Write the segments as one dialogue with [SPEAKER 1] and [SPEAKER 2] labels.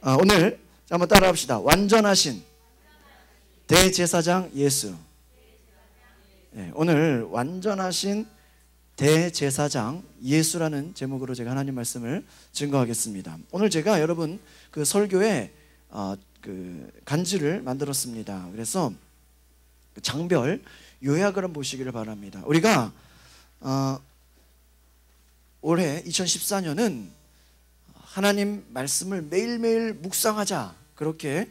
[SPEAKER 1] 오늘 한번 따라 합시다. 완전하신 대제사장 예수. 오늘 완전하신 대제사장 예수라는 제목으로 제가 하나님 말씀을 증거하겠습니다. 오늘 제가 여러분 그 설교에 그 간지를 만들었습니다. 그래서 장별 요약을 한번 보시기를 바랍니다. 우리가 올해 2014년은 하나님 말씀을 매일매일 묵상하자, 그렇게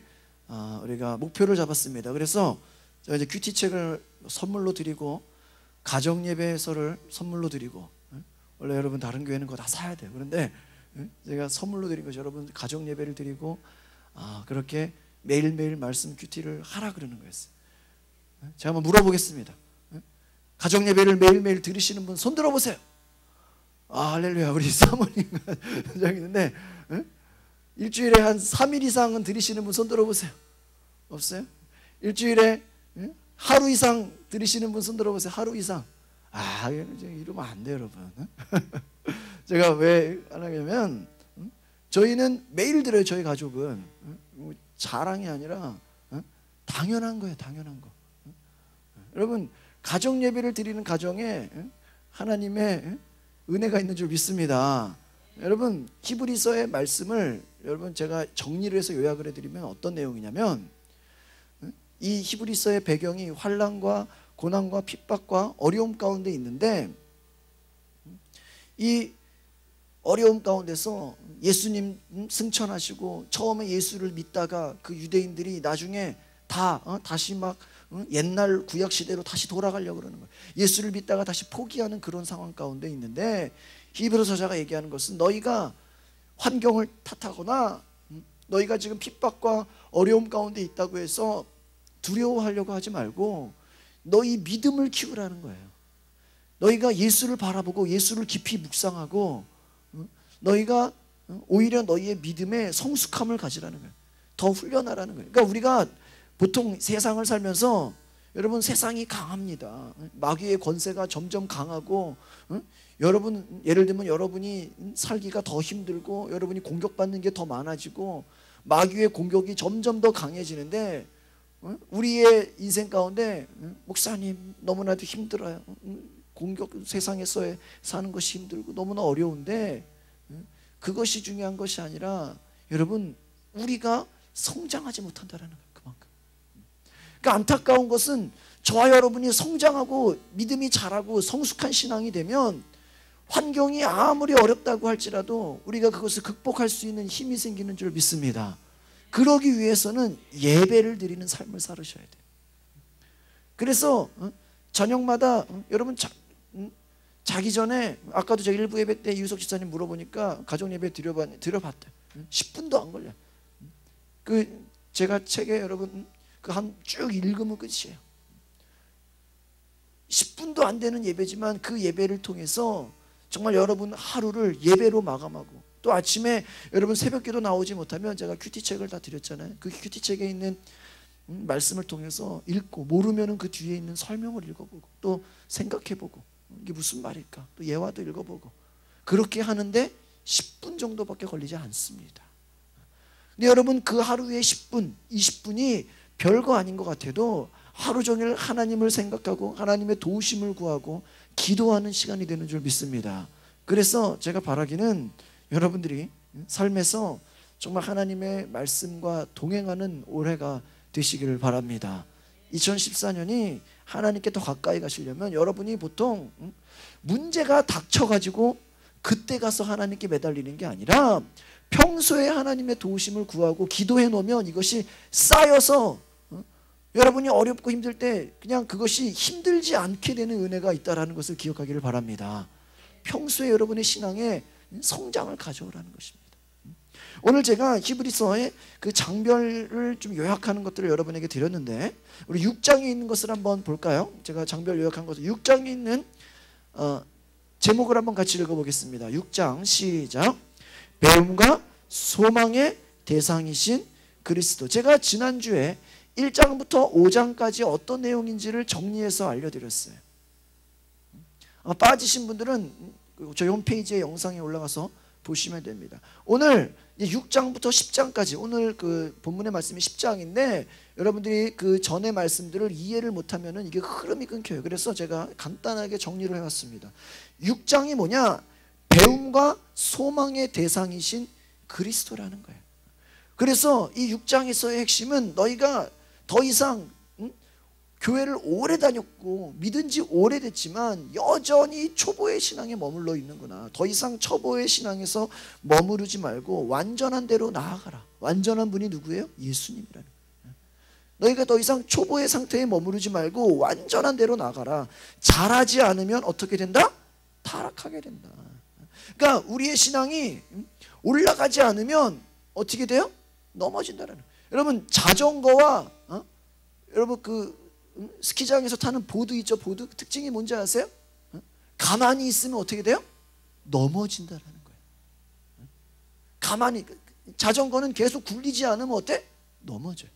[SPEAKER 1] 우리가 목표를 잡았습니다. 그래서 제가 이제 큐티책을 선물로 드리고 가정예배서를 선물로 드리고, 원래 여러분 다른 교회는 그거 다 사야 돼요. 그런데 제가 선물로 드린 것이 여러분 가정예배를 드리고 그렇게 매일매일 말씀 큐티를 하라 그러는 거였어요. 제가 한번 물어보겠습니다. 가정예배를 매일매일 들으시는 분 손 들어보세요. 할렐루야. 우리 사모님과 저기 있는데 일주일에 한 3일 이상은 들으시는 분 손 들어보세요. 없어요? 일주일에 하루 이상 들으시는 분 손 들어보세요. 하루 이상. 이러면 안 돼요, 여러분. 제가 왜 안 하냐면 저희는 매일 들어요. 저희 가족은 자랑이 아니라 당연한 거예요. 당연한 거. 여러분 가정 예배를 드리는 가정에 하나님의 은혜가 있는 줄 믿습니다. 여러분 히브리서의 말씀을 여러분 제가 정리를 해서 요약을 해드리면 어떤 내용이냐면, 이 히브리서의 배경이 환난과 고난과 핍박과 어려움 가운데 있는데, 이 어려움 가운데서 예수님 승천하시고 처음에 예수를 믿다가 그 유대인들이 나중에 다시 막 옛날 구약시대로 다시 돌아가려고 그러는 거예요. 예수를 믿다가 다시 포기하는 그런 상황 가운데 있는데, 히브리 저자가 얘기하는 것은 너희가 환경을 탓하거나 너희가 지금 핍박과 어려움 가운데 있다고 해서 두려워하려고 하지 말고 너희 믿음을 키우라는 거예요. 너희가 예수를 바라보고 예수를 깊이 묵상하고 너희가 오히려 너희의 믿음에 성숙함을 가지라는 거예요. 더 훈련하라는 거예요. 그러니까 우리가 보통 세상을 살면서 여러분 세상이 강합니다. 마귀의 권세가 점점 강하고, 여러분 예를 들면 여러분이 살기가 더 힘들고 여러분이 공격받는 게 더 많아지고 마귀의 공격이 점점 더 강해지는데, 우리의 인생 가운데 목사님 너무나도 힘들어요. 세상에서 사는 것이 힘들고 너무나 어려운데, 그것이 중요한 것이 아니라 여러분 우리가 성장하지 못한다는 거예요. 그만큼. 그러니까 안타까운 것은 저와 여러분이 성장하고 믿음이 자라고 성숙한 신앙이 되면 환경이 아무리 어렵다고 할지라도 우리가 그것을 극복할 수 있는 힘이 생기는 줄 믿습니다. 그러기 위해서는 예배를 드리는 삶을 살으셔야 돼요. 그래서 저녁마다 여러분 자기 전에, 아까도 제가 일부 예배 때 이유석 집사님 물어보니까 가정 예배 드려봤대요. 10분도 안 걸려요. 제가 책에 여러분 한 쭉 읽으면 끝이에요. 10분도 안 되는 예배지만 그 예배를 통해서 정말 여러분 하루를 예배로 마감하고, 또 아침에 여러분 새벽기도 나오지 못하면 제가 큐티책을 다 드렸잖아요. 그 큐티책에 있는 말씀을 통해서 읽고, 모르면 그 뒤에 있는 설명을 읽어보고 또 생각해보고 이게 무슨 말일까, 또 예화도 읽어보고, 그렇게 하는데 10분 정도밖에 걸리지 않습니다. 근데 여러분 그 하루에 10분, 20분이 별거 아닌 것 같아도 하루 종일 하나님을 생각하고 하나님의 도우심을 구하고 기도하는 시간이 되는 줄 믿습니다. 그래서 제가 바라기는 여러분들이 삶에서 정말 하나님의 말씀과 동행하는 올해가 되시기를 바랍니다. 2014년이 하나님께 더 가까이 가시려면 여러분이 보통 문제가 닥쳐가지고 그때 가서 하나님께 매달리는 게 아니라 평소에 하나님의 도우심을 구하고 기도해 놓으면 이것이 쌓여서 여러분이 어렵고 힘들 때 그냥 그것이 힘들지 않게 되는 은혜가 있다는 것을 기억하기를 바랍니다. 평소에 여러분의 신앙에 성장을 가져오라는 것입니다. 오늘 제가 히브리서의 그 장별을 좀 요약하는 것들을 여러분에게 드렸는데, 우리 6장에 있는 것을 한번 볼까요? 제가 장별 요약한 것을 6장에 있는 제목을 한번 같이 읽어보겠습니다. 6장 시작. 배움과 소망의 대상이신 그리스도. 제가 지난주에 1장부터 5장까지 어떤 내용인지를 정리해서 알려드렸어요. 빠지신 분들은 저희 홈페이지에 영상에 올라가서 보시면 됩니다. 오늘 6장부터 10장까지 오늘 그 본문의 말씀이 10장인데 여러분들이 그 전의 말씀들을 이해를 못하면은 이게 흐름이 끊겨요. 그래서 제가 간단하게 정리를 해왔습니다. 6장이 뭐냐? 배움과 소망의 대상이신 그리스도라는 거예요. 그래서 이 6장에서의 핵심은 너희가 더 이상 교회를 오래 다녔고 믿은 지 오래됐지만 여전히 초보의 신앙에 머물러 있는구나. 더 이상 초보의 신앙에서 머무르지 말고 완전한 대로 나아가라. 완전한 분이 누구예요? 예수님이라는 거예요. 너희가 더 이상 초보의 상태에 머무르지 말고 완전한 대로 나아가라. 잘하지 않으면 어떻게 된다? 타락하게 된다. 그러니까 우리의 신앙이 올라가지 않으면 어떻게 돼요? 넘어진다라는 거예요. 여러분 자전거와 여러분 그 스키장에서 타는 보드 있죠? 보드 특징이 뭔지 아세요? 가만히 있으면 어떻게 돼요? 넘어진다라는 거예요. 가만히 자전거는 계속 굴리지 않으면 어때? 넘어져요.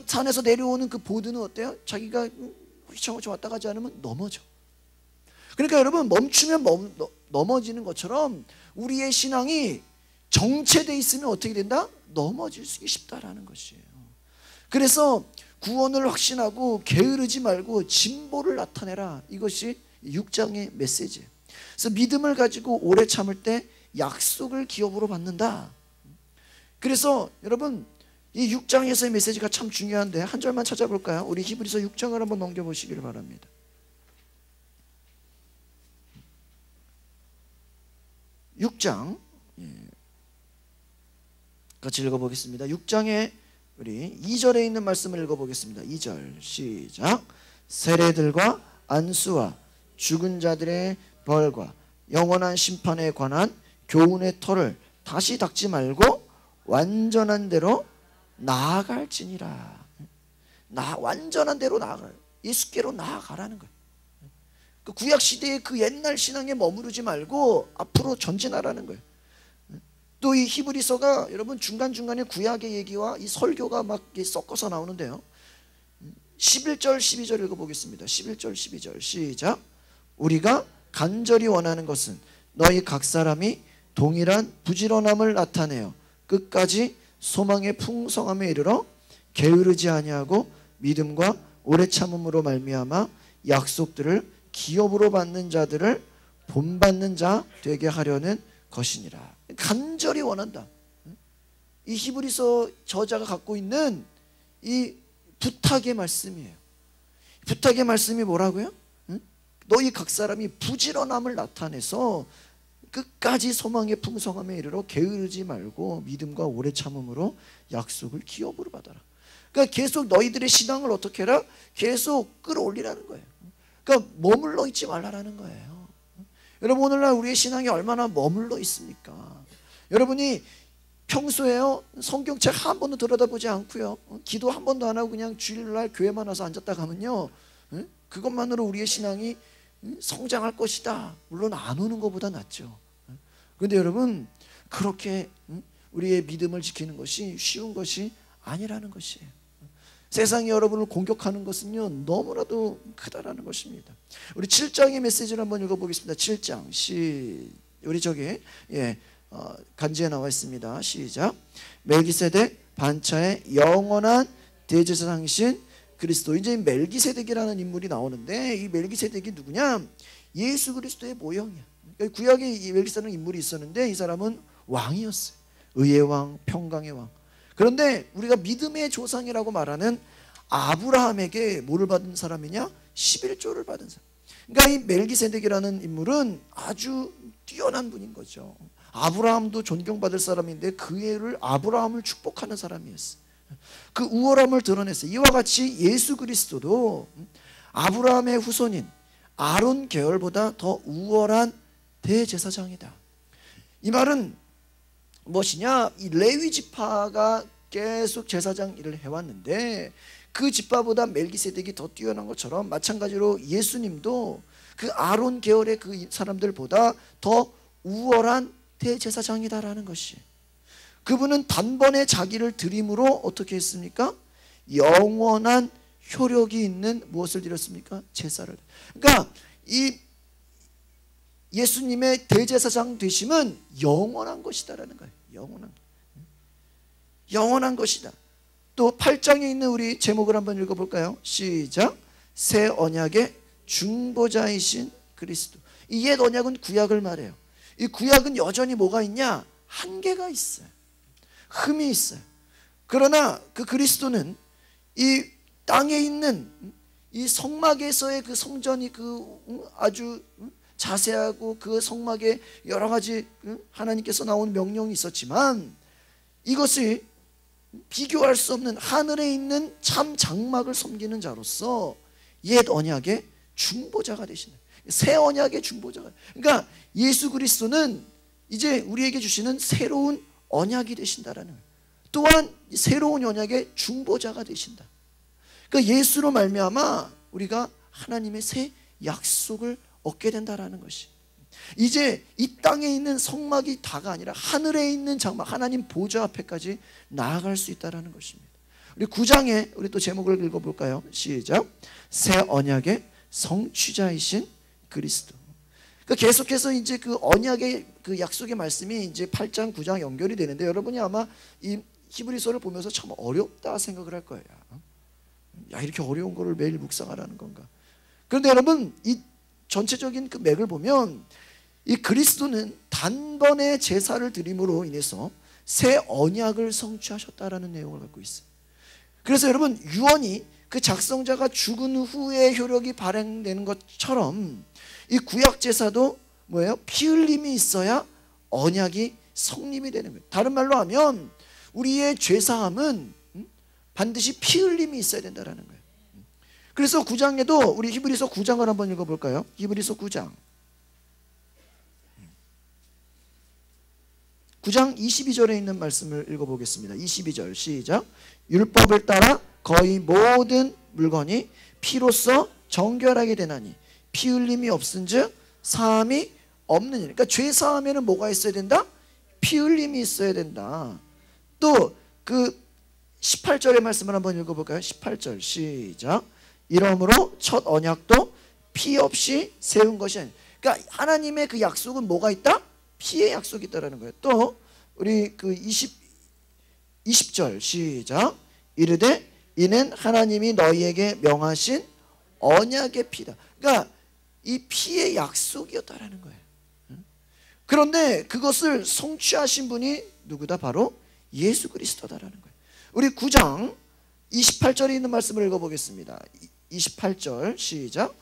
[SPEAKER 1] 산에서 내려오는 그 보드는 어때요? 자기가 휘청휘청 왔다 가지 않으면 넘어져. 그러니까 여러분 멈추면 넘어지는 것처럼 우리의 신앙이 정체되어 있으면 어떻게 된다? 넘어질 수 쉽다라는 것이에요. 그래서 구원을 확신하고 게으르지 말고 진보를 나타내라. 이것이 6장의 메시지예요. 그래서 믿음을 가지고 오래 참을 때 약속을 기업으로 받는다. 그래서 여러분 이 6장에서의 메시지가 참 중요한데 한 절만 찾아볼까요? 우리 히브리서 6장을 한번 넘겨보시기를 바랍니다. 6장 같이 읽어보겠습니다. 6장에 우리 2절에 있는 말씀을 읽어보겠습니다. 2절 시작. 세례들과 안수와 죽은 자들의 벌과 영원한 심판에 관한 교훈의 터를 다시 닦지 말고 완전한 대로 나아갈지니라. 완전한 대로 나아가라. 예수께로 나아가라는 거예요. 그 구약시대의 그 옛날 신앙에 머무르지 말고 앞으로 전진하라는 거예요. 또 이 히브리서가 여러분 중간중간에 구약의 얘기와 이 설교가 막 섞어서 나오는데요. 11절 12절 읽어보겠습니다. 11절 12절 시작. 우리가 간절히 원하는 것은 너희 각 사람이 동일한 부지런함을 나타내어 끝까지 소망의 풍성함에 이르러 게으르지 아니하고 믿음과 오래 참음으로 말미암아 약속들을 기업으로 받는 자들을 본받는 자 되게 하려는 것이니라. 간절히 원한다. 이 히브리서 저자가 갖고 있는 이 부탁의 말씀이에요. 부탁의 말씀이 뭐라고요? 너희 각 사람이 부지런함을 나타내서 끝까지 소망의 풍성함에 이르러 게으르지 말고 믿음과 오래 참음으로 약속을 기업으로 받아라. 그러니까 계속 너희들의 신앙을 어떻게 해라? 계속 끌어올리라는 거예요. 그러니까 머물러 있지 말라라는 거예요. 여러분 오늘날 우리의 신앙이 얼마나 머물러 있습니까? 여러분이 평소에요 성경책 한 번도 들여다보지 않고요 기도 한 번도 안 하고 그냥 주일날 교회만 와서 앉았다 가면요 그것만으로 우리의 신앙이 성장할 것이다. 물론 안 오는 것보다 낫죠. 그런데 여러분 그렇게 우리의 믿음을 지키는 것이 쉬운 것이 아니라는 것이에요. 세상이 여러분을 공격하는 것은요 너무나도 크다라는 것입니다. 우리 7장의 메시지를 한번 읽어보겠습니다. 7장 우리 저기 간지에 나와 있습니다. 시작. 멜기세덱 반차의 영원한 대제사장이신 그리스도. 이제 멜기세덱이라는 인물이 나오는데 이 멜기세덱이 누구냐? 예수 그리스도의 모형이야. 구약에 이 멜기세덱 인물이 있었는데 이 사람은 왕이었어요. 의의 왕, 평강의 왕. 그런데 우리가 믿음의 조상이라고 말하는 아브라함에게 뭐를 받은 사람이냐? 11조를 받은 사람. 그러니까 이 멜기세덱이라는 인물은 아주 뛰어난 분인 거죠. 아브라함도 존경받을 사람인데 아브라함을 축복하는 사람이었어요. 그 우월함을 드러냈어요. 이와 같이 예수 그리스도도 아브라함의 후손인 아론 계열보다 더 우월한 대제사장이다. 이 말은 무엇이냐? 이 레위 지파가 계속 제사장 일을 해왔는데 그 지파보다 멜기세덱이 더 뛰어난 것처럼 마찬가지로 예수님도 그 아론 계열의 그 사람들보다 더 우월한 대제사장이다라는 것이. 그분은 단번에 자기를 드림으로 어떻게 했습니까? 영원한 효력이 있는 무엇을 드렸습니까? 제사를. 그러니까 이 예수님의 대제사장 되심은 영원한 것이다라는 거예요. 영원한 것이다. 또 8장에 있는 우리 제목을 한번 읽어볼까요? 시작. 새 언약의 중보자이신 그리스도. 이 옛 언약은 구약을 말해요. 이 구약은 여전히 뭐가 있냐? 한계가 있어요. 흠이 있어요. 그러나 그 그리스도는 이 땅에 있는 이 성막에서의 그 성전이 그 아주 자세하고 그 성막에 여러 가지 하나님께서 나온 명령이 있었지만 이것이 비교할 수 없는 하늘에 있는 참 장막을 섬기는 자로서 옛 언약의 중보자가 되신다. 새 언약의 중보자가. 그러니까 예수 그리스도는 이제 우리에게 주시는 새로운 언약이 되신다라는 거예요. 또한 새로운 언약의 중보자가 되신다. 그러니까 예수로 말미암아 우리가 하나님의 새 약속을 얻게 된다라는 것이. 이제 이 땅에 있는 성막이 다가 아니라 하늘에 있는 장막, 하나님 보좌 앞에까지 나아갈 수 있다라는 것입니다. 우리 9장에 우리 또 제목을 읽어볼까요? 시작. 새 언약의 성취자이신 그리스도. 그러니까 계속해서 이제 그 언약의 그 약속의 말씀이 이제 8장, 9장 연결이 되는데 여러분이 아마 이 히브리서를 보면서 참 어렵다 생각을 할 거예요. 야, 이렇게 어려운 거를 매일 묵상하라는 건가? 그런데 여러분 이 전체적인 그 맥을 보면 이 그리스도는 단번에 제사를 드림으로 인해서 새 언약을 성취하셨다라는 내용을 갖고 있어요. 그래서 여러분 유언이 그 작성자가 죽은 후에 효력이 발행되는 것처럼 이 구약 제사도 뭐예요? 피 흘림이 있어야 언약이 성립이 되는 거예요. 다른 말로 하면 우리의 죄사함은 반드시 피 흘림이 있어야 된다는 거예요. 그래서 9장에도 우리 히브리서 9장을 한번 읽어볼까요? 히브리서 9장 22절에 있는 말씀을 읽어보겠습니다. 22절 시작. 율법을 따라 거의 모든 물건이 피로써 정결하게 되나니 피 흘림이 없은즉 사함이 없느니라. 그러니까 죄 사함에는 뭐가 있어야 된다? 피 흘림이 있어야 된다. 또 그 18절의 말씀을 한번 읽어볼까요? 18절 시작. 이러므로 첫 언약도 피 없이 세운 것이 아니라. 그러니까 하나님의 그 약속은 뭐가 있다? 피의 약속이 있다라는 거예요. 또 우리 그 20절 시작. 이르되 이는 하나님이 너희에게 명하신 언약의 피다. 그러니까 이 피의 약속이었다라는 거예요. 그런데 그것을 성취하신 분이 누구다? 바로 예수 그리스도다라는 거예요. 우리 9장 28절에 있는 말씀을 읽어보겠습니다. 28절 시작.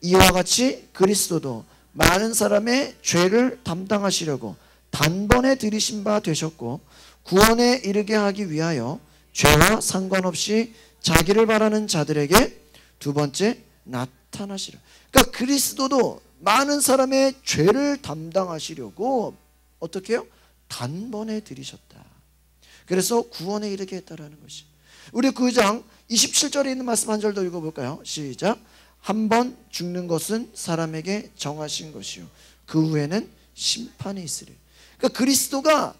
[SPEAKER 1] 이와 같이 그리스도도 많은 사람의 죄를 담당하시려고 단번에 들이신 바 되셨고 구원에 이르게 하기 위하여 죄와 상관없이 자기를 바라는 자들에게 두 번째 나타나시라. 그러니까 그리스도도 많은 사람의 죄를 담당하시려고 어떻게 해요? 단번에 들이셨다. 그래서 구원에 이르게 했다라는 것이. 우리 9장 27절에 있는 말씀 한 절 더 읽어볼까요? 시작. 한 번 죽는 것은 사람에게 정하신 것이요 그 후에는 심판이 있으리. 그러니까 그리스도가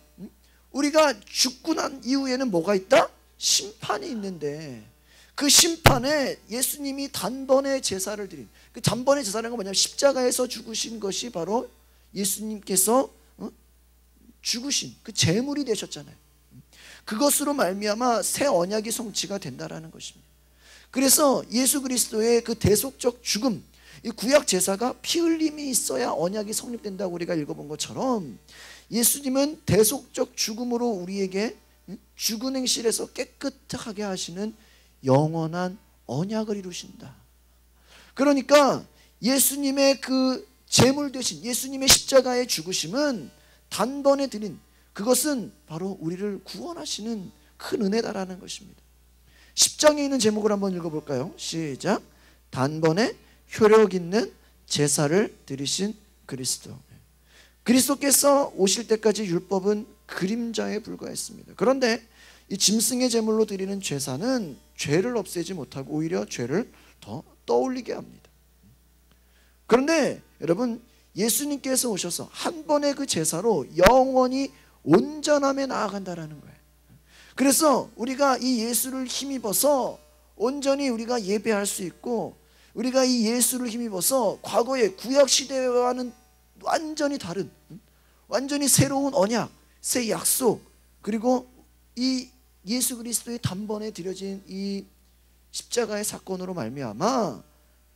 [SPEAKER 1] 우리가 죽고 난 이후에는 뭐가 있다? 심판이 있는데 그 심판에 예수님이 단번에 제사를 드린, 그 단번에 제사라는 건 뭐냐면 십자가에서 죽으신 것이 바로 예수님께서 죽으신 그 제물이 되셨잖아요. 그것으로 말미암아 새 언약이 성취가 된다라는 것입니다. 그래서 예수 그리스도의 그 대속적 죽음, 이 구약 제사가 피 흘림이 있어야 언약이 성립된다고 우리가 읽어본 것처럼 예수님은 대속적 죽음으로 우리에게 죽은 행실에서 깨끗하게 하시는 영원한 언약을 이루신다. 그러니까 예수님의 그 제물 되신 예수님의 십자가의 죽으심은 단번에 드린 그것은 바로 우리를 구원하시는 큰 은혜다라는 것입니다. 10장에 있는 제목을 한번 읽어볼까요? 시작. 단번에 효력 있는 제사를 드리신 그리스도. 그리스도께서 오실 때까지 율법은 그림자에 불과했습니다. 그런데 이 짐승의 제물로 드리는 제사는 죄를 없애지 못하고 오히려 죄를 더 떠올리게 합니다. 그런데 여러분 예수님께서 오셔서 한 번의 그 제사로 영원히 온전함에 나아간다라는 거예요. 그래서 우리가 이 예수를 힘입어서 온전히 우리가 예배할 수 있고 우리가 이 예수를 힘입어서 과거의 구약 시대와는 완전히 다른, 완전히 새로운 언약, 새 약속, 그리고 이 예수 그리스도의 단번에 드려진 이 십자가의 사건으로 말미암아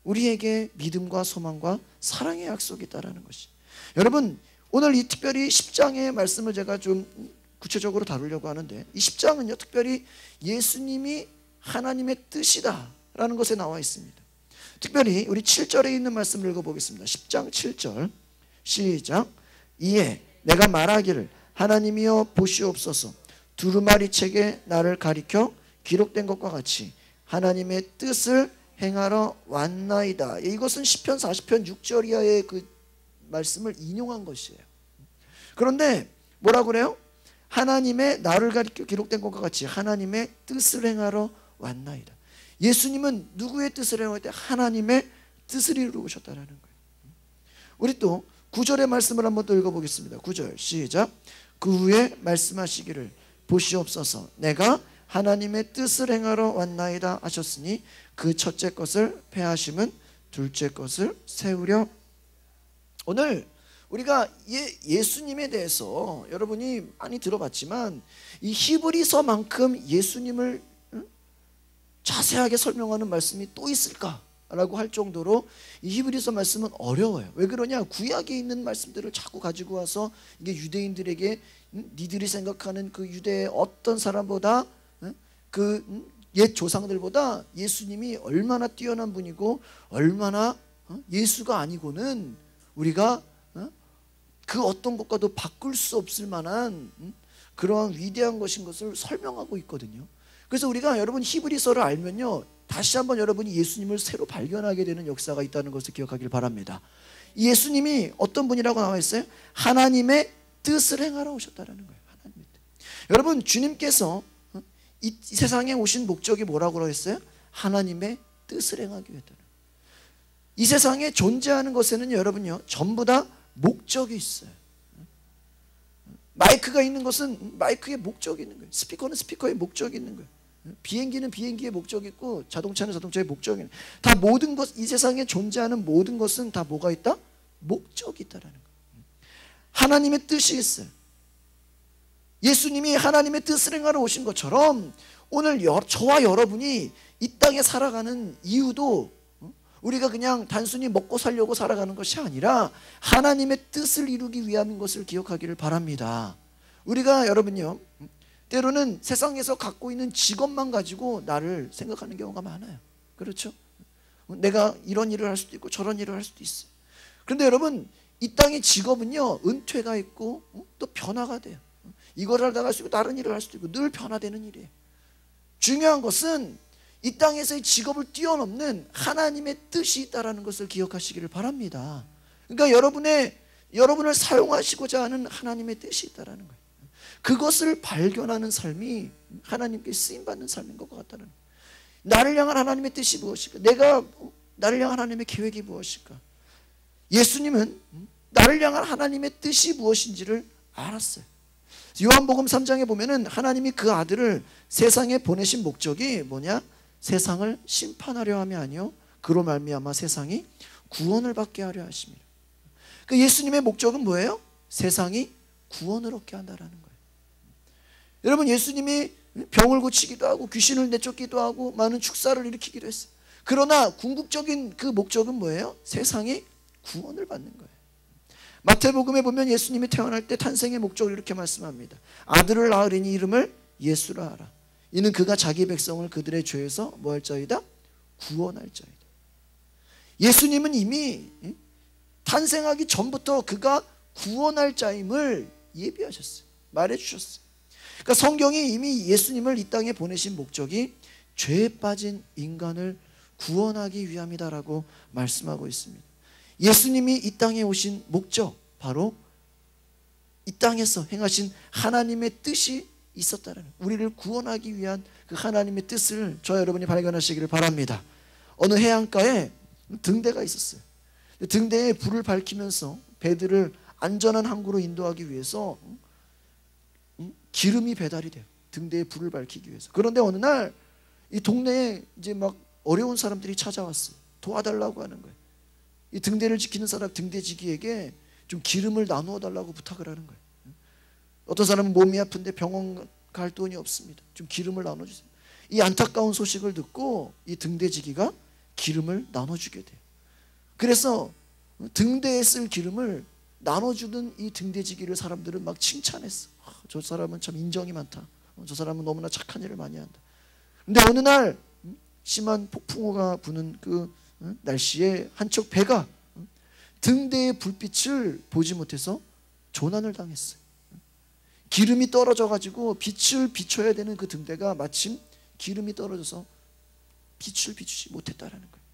[SPEAKER 1] 우리에게 믿음과 소망과 사랑의 약속이 있다라는 것이. 여러분, 오늘 이 특별히 10장의 말씀을 제가 좀 구체적으로 다루려고 하는데, 이 10장은요 특별히 예수님이 하나님의 뜻이다 라는 것에 나와 있습니다. 특별히 우리 7절에 있는 말씀을 읽어보겠습니다. 10장 7절 시작. 이에 내가 말하기를 하나님이여 보시옵소서, 두루마리 책에 나를 가리켜 기록된 것과 같이 하나님의 뜻을 행하러 왔나이다. 이것은 시편 40편 6절 이하의 그 말씀을 인용한 것이에요. 그런데 뭐라고 그래요? 하나님의 나를 가리켜 기록된 것과 같이 하나님의 뜻을 행하러 왔나이다. 예수님은 누구의 뜻을 행할 때? 하나님의 뜻을 이루셨다는 거예요. 우리 또 9절의 말씀을 한번 또 읽어보겠습니다. 9절 시작. 그 후에 말씀하시기를 보시옵소서, 내가 하나님의 뜻을 행하러 왔나이다 하셨으니 그 첫째 것을 폐하심은 둘째 것을 세우려. 오늘 우리가 예수님에 대해서 여러분이 많이 들어봤지만 이 히브리서만큼 예수님을 자세하게 설명하는 말씀이 또 있을까라고 할 정도로 이 히브리서 말씀은 어려워요. 왜 그러냐? 구약에 있는 말씀들을 자꾸 가지고 와서 이게 유대인들에게 니들이 생각하는 그 유대의 어떤 사람보다 그 옛 조상들보다 예수님이 얼마나 뛰어난 분이고 얼마나 예수가 아니고는 우리가 그 어떤 것과도 바꿀 수 없을 만한 그러한 위대한 것인 것을 설명하고 있거든요. 그래서 우리가 여러분 히브리서를 알면요 다시 한번 여러분이 예수님을 새로 발견하게 되는 역사가 있다는 것을 기억하길 바랍니다. 예수님이 어떤 분이라고 나와 있어요? 하나님의 뜻을 행하러 오셨다는 거예요. 하나님의 뜻. 여러분, 주님께서 이 세상에 오신 목적이 뭐라고 그랬어요? 하나님의 뜻을 행하기 위해서는. 이 세상에 존재하는 것에는 여러분요 전부 다 목적이 있어요. 마이크가 있는 것은 마이크의 목적이 있는 거예요. 스피커는 스피커의 목적이 있는 거예요. 비행기는 비행기의 목적이 있고 자동차는 자동차의 목적이 있는 거예요. 다 모든 것, 이 세상에 존재하는 모든 것은 다 뭐가 있다? 목적이 있다라는 거예요. 하나님의 뜻이 있어요. 예수님이 하나님의 뜻을 행하러 오신 것처럼 오늘 저와 여러분이 이 땅에 살아가는 이유도 우리가 그냥 단순히 먹고 살려고 살아가는 것이 아니라 하나님의 뜻을 이루기 위함인 것을 기억하기를 바랍니다. 우리가 여러분요 때로는 세상에서 갖고 있는 직업만 가지고 나를 생각하는 경우가 많아요. 그렇죠? 내가 이런 일을 할 수도 있고 저런 일을 할 수도 있어요. 그런데 여러분, 이 땅의 직업은요 은퇴가 있고 또 변화가 돼요. 이걸 하다가 할 수 있고 다른 일을 할 수도 있고 늘 변화되는 일이에요. 중요한 것은 이 땅에서의 직업을 뛰어넘는 하나님의 뜻이 있다는 것을 기억하시기를 바랍니다. 그러니까 여러분을 사용하시고자 하는 하나님의 뜻이 있다는 거예요. 그것을 발견하는 삶이 하나님께 쓰임받는 삶인 것 같다는 거예요. 나를 향한 하나님의 뜻이 무엇일까? 나를 향한 하나님의 계획이 무엇일까? 예수님은 나를 향한 하나님의 뜻이 무엇인지를 알았어요. 요한복음 3장에 보면은 하나님이 그 아들을 세상에 보내신 목적이 뭐냐? 세상을 심판하려 함이 아니요 그로 말미암아 세상이 구원을 받게 하려 하심이라. 그 예수님의 목적은 뭐예요? 세상이 구원을 얻게 한다라는 거예요. 여러분, 예수님이 병을 고치기도 하고 귀신을 내쫓기도 하고 많은 축사를 일으키기도 했어요. 그러나 궁극적인 그 목적은 뭐예요? 세상이 구원을 받는 거예요. 마태복음에 보면 예수님이 태어날 때 탄생의 목적을 이렇게 말씀합니다. 아들을 낳으리니 이름을 예수라 하라. 이는 그가 자기 백성을 그들의 죄에서 뭐 할 자이다? 구원할 자이다. 예수님은 이미 탄생하기 전부터 그가 구원할 자임을 예비하셨어요. 말해주셨어요. 그러니까 성경이 이미 예수님을 이 땅에 보내신 목적이 죄에 빠진 인간을 구원하기 위함이다라고 말씀하고 있습니다. 예수님이 이 땅에 오신 목적, 바로 이 땅에서 행하신 하나님의 뜻이 있었다는, 우리를 구원하기 위한 그 하나님의 뜻을 저와 여러분이 발견하시기를 바랍니다. 어느 해안가에 등대가 있었어요. 등대에 불을 밝히면서 배들을 안전한 항구로 인도하기 위해서 기름이 배달이 돼요. 등대에 불을 밝히기 위해서. 그런데 어느 날 이 동네에 이제 막 어려운 사람들이 찾아왔어요. 도와달라고 하는 거예요. 이 등대를 지키는 사람, 등대지기에게 좀 기름을 나누어 달라고 부탁을 하는 거예요. 어떤 사람은 몸이 아픈데 병원 갈 돈이 없습니다. 좀 기름을 나눠주세요. 이 안타까운 소식을 듣고 이 등대지기가 기름을 나눠주게 돼요. 그래서 등대에 쓸 기름을 나눠주는 이 등대지기를 사람들은 막 칭찬했어. 저 사람은 참 인정이 많다. 저 사람은 너무나 착한 일을 많이 한다. 근데 어느 날 심한 폭풍우가 부는 그 날씨에 한쪽 배가 등대의 불빛을 보지 못해서 조난을 당했어요. 기름이 떨어져 가지고 빛을 비춰야 되는 그 등대가 마침 기름이 떨어져서 빛을 비추지 못했다라는 거예요.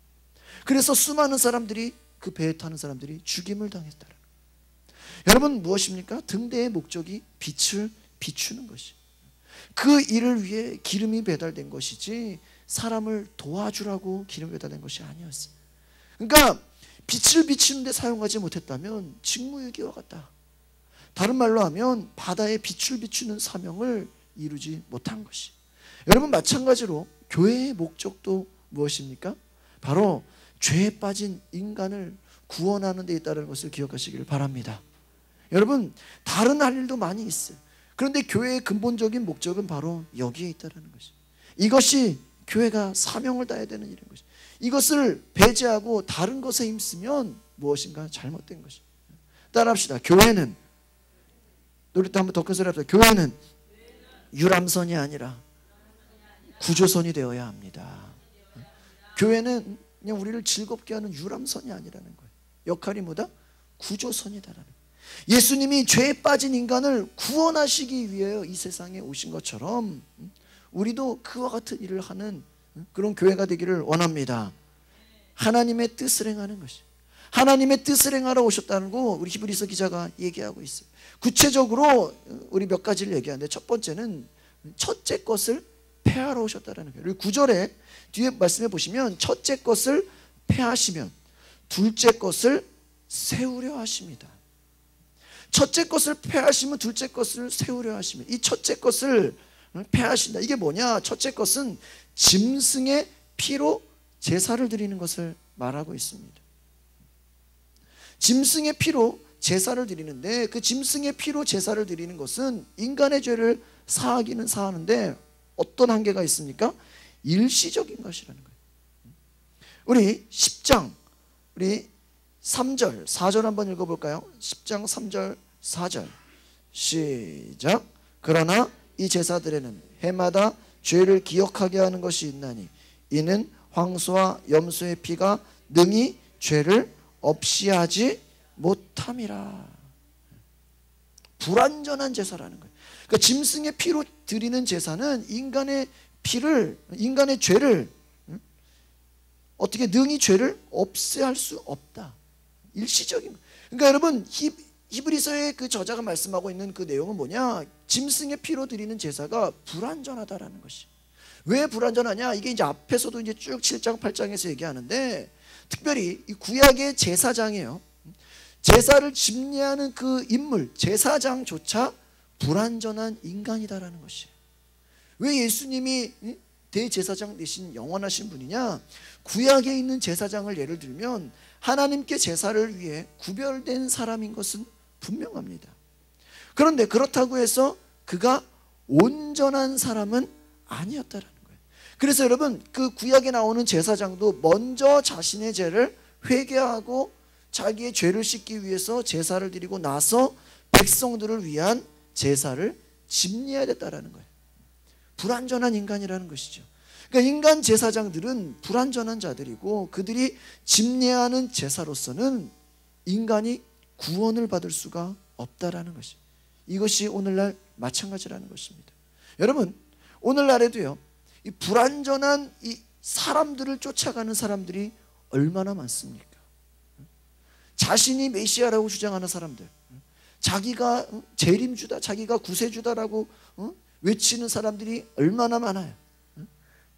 [SPEAKER 1] 그래서 수많은 사람들이, 그 배에 타는 사람들이 죽임을 당했다라는 거예요. 여러분, 무엇입니까? 등대의 목적이 빛을 비추는 것이, 그 일을 위해 기름이 배달된 것이지 사람을 도와주라고 기름이 배달된 것이 아니었어요. 그러니까 빛을 비추는 데 사용하지 못했다면 직무유기와 같다. 다른 말로 하면 바다에 빛을 비추는 사명을 이루지 못한 것이. 여러분, 마찬가지로 교회의 목적도 무엇입니까? 바로 죄에 빠진 인간을 구원하는 데 있다는 것을 기억하시기를 바랍니다. 여러분, 다른 할 일도 많이 있어요. 그런데 교회의 근본적인 목적은 바로 여기에 있다는 것이. 이것이 교회가 사명을 다해야 되는 일인 것이. 이것을 배제하고 다른 것에 힘쓰면 무엇인가 잘못된 것이. 따라합시다. 교회는, 우리 또 한번 더 큰 소리 합시다. 교회는 유람선이 아니라 구조선이 되어야 합니다. 교회는 그냥 우리를 즐겁게 하는 유람선이 아니라는 거예요. 역할이 뭐다? 구조선이다라는 거예요. 예수님이 죄에 빠진 인간을 구원하시기 위해 이 세상에 오신 것처럼 우리도 그와 같은 일을 하는 그런 교회가 되기를 원합니다. 하나님의 뜻을 행하는 것이. 하나님의 뜻을 행하러 오셨다는 거 우리 히브리서 기자가 얘기하고 있어요. 구체적으로 우리 몇 가지를 얘기하는데, 첫 번째는 첫째 것을 폐하러 오셨다는 거예요. 9절에 뒤에 말씀해 보시면 첫째 것을 폐하시면 둘째 것을 세우려 하십니다. 첫째 것을 폐하시면 둘째 것을 세우려 하시면, 이 첫째 것을 폐하신다. 이게 뭐냐? 첫째 것은 짐승의 피로 제사를 드리는 것을 말하고 있습니다. 짐승의 피로 제사를 드리는데, 그 짐승의 피로 제사를 드리는 것은 인간의 죄를 사하기는 사하는데 어떤 한계가 있습니까? 일시적인 것이라는 거예요. 우리 10장 우리 3절 4절 한번 읽어볼까요? 10장 3절 4절 시작. 그러나 이 제사들에는 해마다 죄를 기억하게 하는 것이 있나니 이는 황소와 염소의 피가 능히 죄를 없이 하지 못함이라. 불완전한 제사라는 거예요. 그러니까 짐승의 피로 드리는 제사는 인간의 피를, 인간의 죄를 어떻게 능히 죄를 없애할 수 없다. 일시적인. 그러니까 여러분, 히브리서의 그 저자가 말씀하고 있는 그 내용은 뭐냐? 짐승의 피로 드리는 제사가 불완전하다라는 것이. 왜 불완전하냐? 이게 이제 앞에서도 이제 쭉 7장 8장에서 얘기하는데, 특별히 이 구약의 제사장이에요. 제사를 집례하는 그 인물, 제사장조차 불완전한 인간이다라는 것이에요. 왜 예수님이 대제사장 대신 영원하신 분이냐? 구약에 있는 제사장을 예를 들면 하나님께 제사를 위해 구별된 사람인 것은 분명합니다. 그런데 그렇다고 해서 그가 온전한 사람은 아니었다라는 거예요. 그래서 여러분, 그 구약에 나오는 제사장도 먼저 자신의 죄를 회개하고 자기의 죄를 씻기 위해서 제사를 드리고 나서 백성들을 위한 제사를 집례해야 됐다라는 거예요. 불완전한 인간이라는 것이죠. 그러니까 인간 제사장들은 불완전한 자들이고, 그들이 집례하는 제사로서는 인간이 구원을 받을 수가 없다라는 것이. 이것이 오늘날 마찬가지라는 것입니다. 여러분, 오늘날에도요, 이 불완전한 이 사람들을 쫓아가는 사람들이 얼마나 많습니까? 자신이 메시아라고 주장하는 사람들, 자기가 재림주다, 자기가 구세주다라고 외치는 사람들이 얼마나 많아요.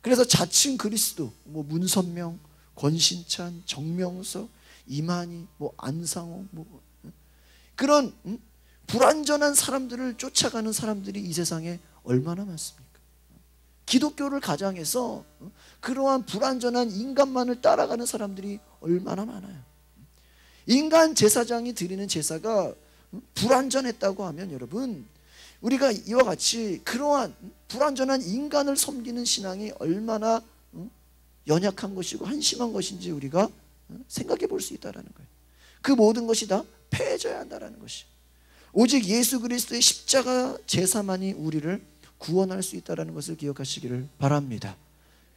[SPEAKER 1] 그래서 자칭 그리스도, 뭐 문선명, 권신찬, 정명석, 이만희, 뭐 안상홍, 뭐 그런 불완전한 사람들을 쫓아가는 사람들이 이 세상에 얼마나 많습니까? 기독교를 가장해서 그러한 불완전한 인간만을 따라가는 사람들이 얼마나 많아요. 인간 제사장이 드리는 제사가 불완전했다고 하면 여러분, 우리가 이와 같이 그러한 불완전한 인간을 섬기는 신앙이 얼마나 연약한 것이고 한심한 것인지 우리가 생각해 볼 수 있다는 거예요. 그 모든 것이 다 폐해져야 한다는 것이. 오직 예수 그리스도의 십자가 제사만이 우리를 구원할 수 있다는 것을 기억하시기를 바랍니다.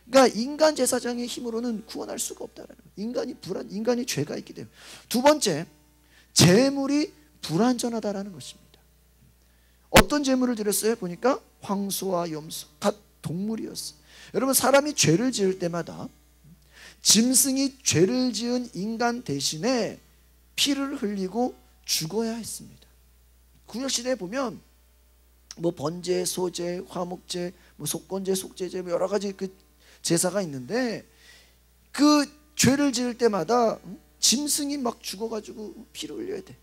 [SPEAKER 1] 그러니까 인간 제사장의 힘으로는 구원할 수가 없다는 거예요. 인간이 죄가 있기 때문에. 두 번째, 제물이 불완전하다라는 것입니다. 어떤 제물을 드렸어요? 보니까 황소와 염소, 다 동물이었어요. 여러분, 사람이 죄를 지을 때마다 짐승이 죄를 지은 인간 대신에 피를 흘리고 죽어야 했습니다. 구약시대에 보면 뭐 번제, 소제, 화목제, 뭐 속건제, 속제제, 뭐 여러 가지 그 제사가 있는데, 그 죄를 지을 때마다 짐승이 막 죽어가지고 피를 흘려야 돼.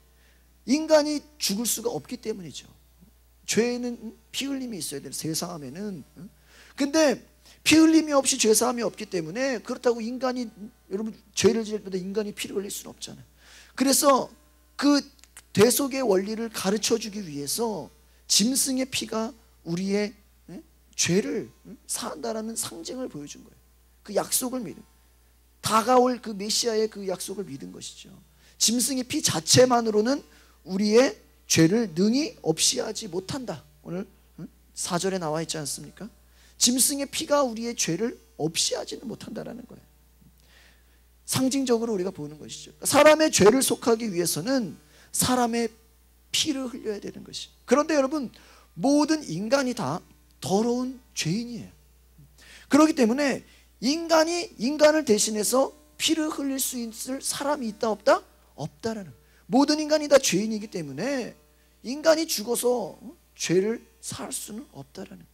[SPEAKER 1] 인간이 죽을 수가 없기 때문이죠. 죄에는 피 흘림이 있어야 돼요. 제사함에는. 근데 피 흘림이 없이 제사함이 없기 때문에, 그렇다고 인간이, 여러분 죄를 지을 때마다 인간이 피를 흘릴 수는 없잖아요. 그래서 그 대속의 원리를 가르쳐 주기 위해서 짐승의 피가 우리의 죄를 사한다라는 상징을 보여준 거예요. 그 약속을 믿은, 다가올 그 메시아의 그 약속을 믿은 것이죠. 짐승의 피 자체만으로는 우리의 죄를 능히 없이 하지 못한다. 오늘 4절에 나와 있지 않습니까? 짐승의 피가 우리의 죄를 없이 하지는 못한다라는 거예요. 상징적으로 우리가 보는 것이죠. 사람의 죄를 속하기 위해서는 사람의 피를 흘려야 되는 것이. 그런데 여러분, 모든 인간이 다 더러운 죄인이에요. 그렇기 때문에 인간이 인간을 대신해서 피를 흘릴 수 있을 사람이 있다 없다? 없다라는 거예요. 모든 인간이 다 죄인이기 때문에 인간이 죽어서 죄를 살 수는 없다라는 거예요.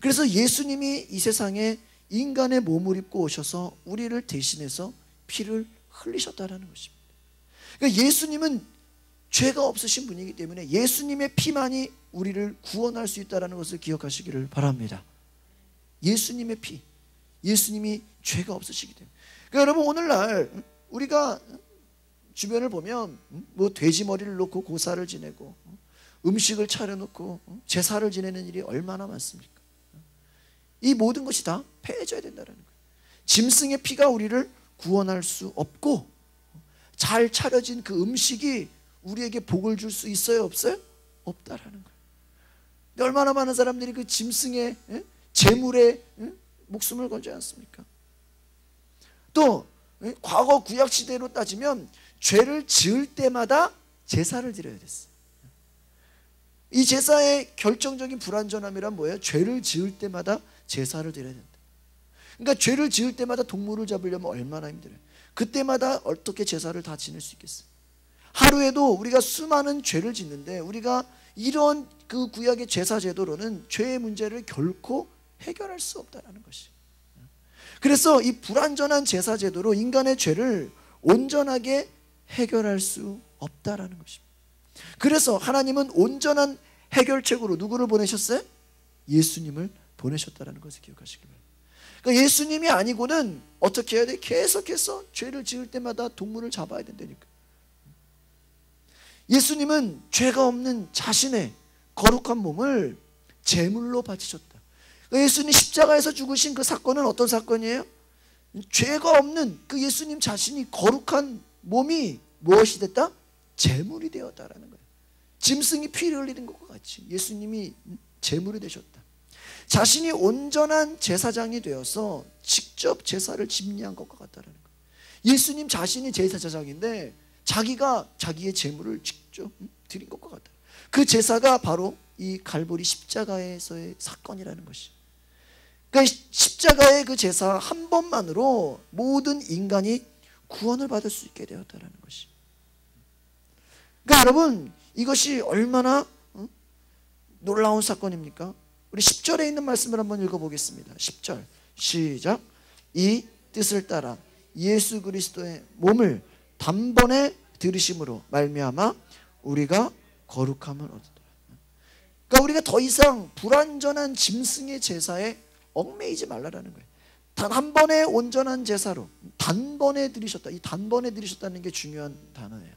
[SPEAKER 1] 그래서 예수님이 이 세상에 인간의 몸을 입고 오셔서 우리를 대신해서 피를 흘리셨다라는 것입니다. 그러니까 예수님은 죄가 없으신 분이기 때문에 예수님의 피만이 우리를 구원할 수 있다는 것을 기억하시기를 바랍니다. 예수님의 피, 예수님이 죄가 없으시기 때문에. 그러니까 여러분, 오늘날 우리가 주변을 보면 뭐 돼지 머리를 놓고 고사를 지내고 음식을 차려놓고 제사를 지내는 일이 얼마나 많습니까? 이 모든 것이 다 폐해져야 된다는 거예요. 짐승의 피가 우리를 구원할 수 없고, 잘 차려진 그 음식이 우리에게 복을 줄 수 있어요, 없어요? 없다라는 거예요. 근데 얼마나 많은 사람들이 그 짐승의 제물에 목숨을 걸지 않습니까? 또 과거 구약 시대로 따지면 죄를 지을 때마다 제사를 드려야 됐어요. 이 제사의 결정적인 불완전함이란 뭐예요? 죄를 지을 때마다 제사를 드려야 된다. 그러니까 죄를 지을 때마다 동물을 잡으려면 얼마나 힘들어요. 그때마다 어떻게 제사를 다 지낼 수 있겠어요? 하루에도 우리가 수많은 죄를 짓는데, 우리가 이런 그 구약의 제사 제도로는 죄의 문제를 결코 해결할 수 없다는 것이. 그래서 이 불완전한 제사 제도로 인간의 죄를 온전하게 해결할 수 없다라는 것입니다. 그래서 하나님은 온전한 해결책으로 누구를 보내셨어요? 예수님을 보내셨다는 것을 기억하시기 바랍니다. 그러니까 예수님이 아니고는 어떻게 해야 돼? 계속해서 죄를 지을 때마다 동물을 잡아야 된다니까. 예수님은 죄가 없는 자신의 거룩한 몸을 제물로 바치셨다. 그러니까 예수님 십자가에서 죽으신 그 사건은 어떤 사건이에요? 죄가 없는 그 예수님 자신이 거룩한 몸이 무엇이 됐다? 제물이 되었다라는 거예요. 짐승이 피를 흘리는 것과 같이 예수님이 제물이 되셨다. 자신이 온전한 제사장이 되어서 직접 제사를 집리한 것과 같다라는 거예요. 예수님 자신이 제사장인데 자기가 자기의 제물을 직접 드린 것과 같다. 그 제사가 바로 이 갈보리 십자가에서의 사건이라는 것이. 그러니까 십자가의 그 제사 한 번만으로 모든 인간이 구원을 받을 수 있게 되었다는 것이. 그러니까 여러분, 이것이 얼마나 놀라운 사건입니까? 우리 10절에 있는 말씀을 한번 읽어보겠습니다. 10절 시작. 이 뜻을 따라 예수 그리스도의 몸을 단번에 들으심으로 말미암아 우리가 거룩함을 얻었다. 그러니까 우리가 더 이상 불완전한 짐승의 제사에 얽매이지 말라라는 거예요. 단 한 번의 온전한 제사로 단번에 드리셨다. 이 단번에 드리셨다는 게 중요한 단어예요.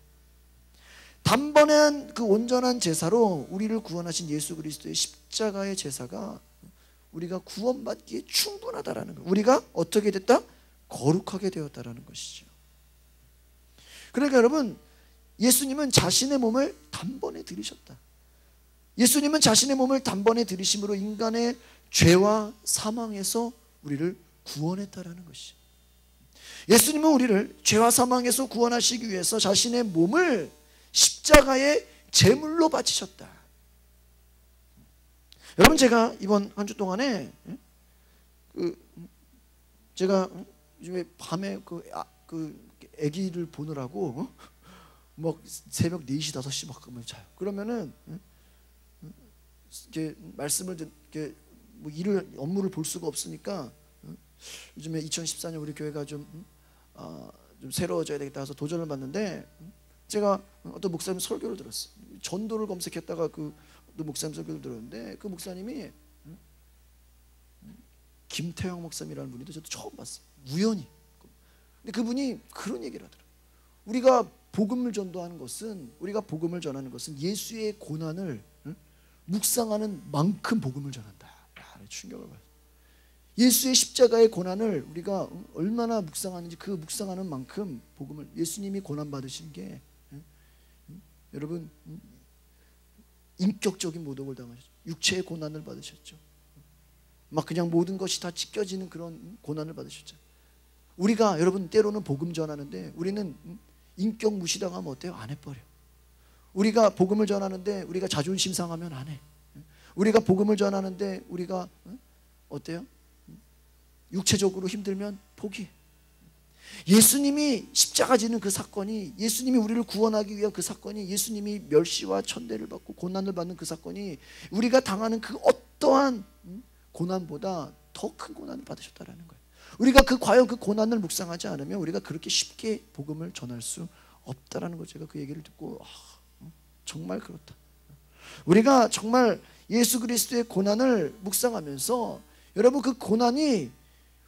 [SPEAKER 1] 단번에 그 온전한 제사로 우리를 구원하신 예수 그리스도의 십자가의 제사가 우리가 구원받기에 충분하다라는 거. 우리가 어떻게 됐다? 거룩하게 되었다라는 것이죠. 그러니까 여러분, 예수님은 자신의 몸을 단번에 들이셨다. 예수님은 자신의 몸을 단번에 들이심으로 인간의 죄와 사망에서 우리를 구원했다라는 것이죠. 예수님은 우리를 죄와 사망에서 구원하시기 위해서 자신의 몸을 십자가의 제물로 바치셨다. 여러분, 제가 이번 한 주 동안에 제가 요즘에 밤에 그 아기를 보느라고 막 새벽 4시 5시 막 그러면 자요. 그러면은 이렇게 말씀을 이렇게 뭐 업무를 볼 수가 없으니까 요즘에 2014년 우리 교회가 좀 새로워져야 되겠다 해서 도전을 받는데, 제가 어떤 목사님 설교를 들었어요. 전도를 검색했다가 그 목사님 설교를 들었는데, 그 목사님이 김태형 목사님이라는 분인데 저도 처음 봤어요. 우연히. 근데 그분이 그런 얘기를 하더라고요. 우리가 복음을 전하는 것은 예수의 고난을 묵상하는 만큼 복음을 전한다. 충격을 받았어요. 예수의 십자가의 고난을 우리가 얼마나 묵상하는지 그 묵상하는 만큼 복음을, 예수님이 고난 받으신 게 여러분 인격적인 모독을 당하셨죠. 육체의 고난을 받으셨죠. 막 그냥 모든 것이 다 찢겨지는 그런 고난을 받으셨죠. 우리가 여러분 때로는 복음 전하는데 우리는 인격 무시당하면 어때요? 안 해버려. 우리가 복음을 전하는데 우리가 자존심 상하면 안 해. 우리가 복음을 전하는데 우리가 어때요? 육체적으로 힘들면 포기해. 예수님이 십자가 지는 그 사건이, 예수님이 우리를 구원하기 위한 그 사건이, 예수님이 멸시와 천대를 받고 고난을 받는 그 사건이 우리가 당하는 그 어떠한 고난보다 더 큰 고난을 받으셨다라는 거예요. 우리가 과연 그 고난을 묵상하지 않으면 우리가 그렇게 쉽게 복음을 전할 수 없다라는 거, 제가 그 얘기를 듣고 정말 그렇다. 우리가 정말 예수 그리스도의 고난을 묵상하면서, 여러분 그 고난이,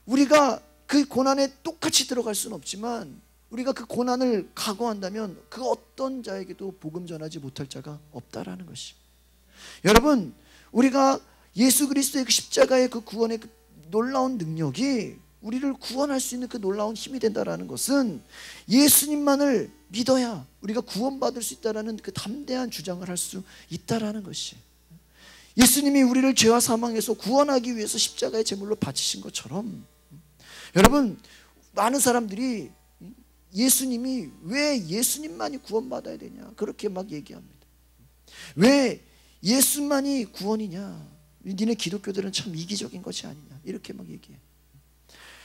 [SPEAKER 1] 우리가 그 고난에 똑같이 들어갈 수는 없지만 우리가 그 고난을 각오한다면 그 어떤 자에게도 복음 전하지 못할 자가 없다라는 것이. 여러분, 우리가 예수 그리스도의 그 십자가의 그 구원의 그 놀라운 능력이 우리를 구원할 수 있는 그 놀라운 힘이 된다라는 것은 예수님만을 믿어야 우리가 구원받을 수 있다라는 그 담대한 주장을 할 수 있다라는 것이. 예수님이 우리를 죄와 사망에서 구원하기 위해서 십자가의 제물로 바치신 것처럼, 여러분 많은 사람들이 예수님이 왜 예수님만이 구원받아야 되냐 그렇게 막 얘기합니다. 왜 예수만이 구원이냐, 니네 기독교들은 참 이기적인 것이 아니냐 이렇게 막 얘기해.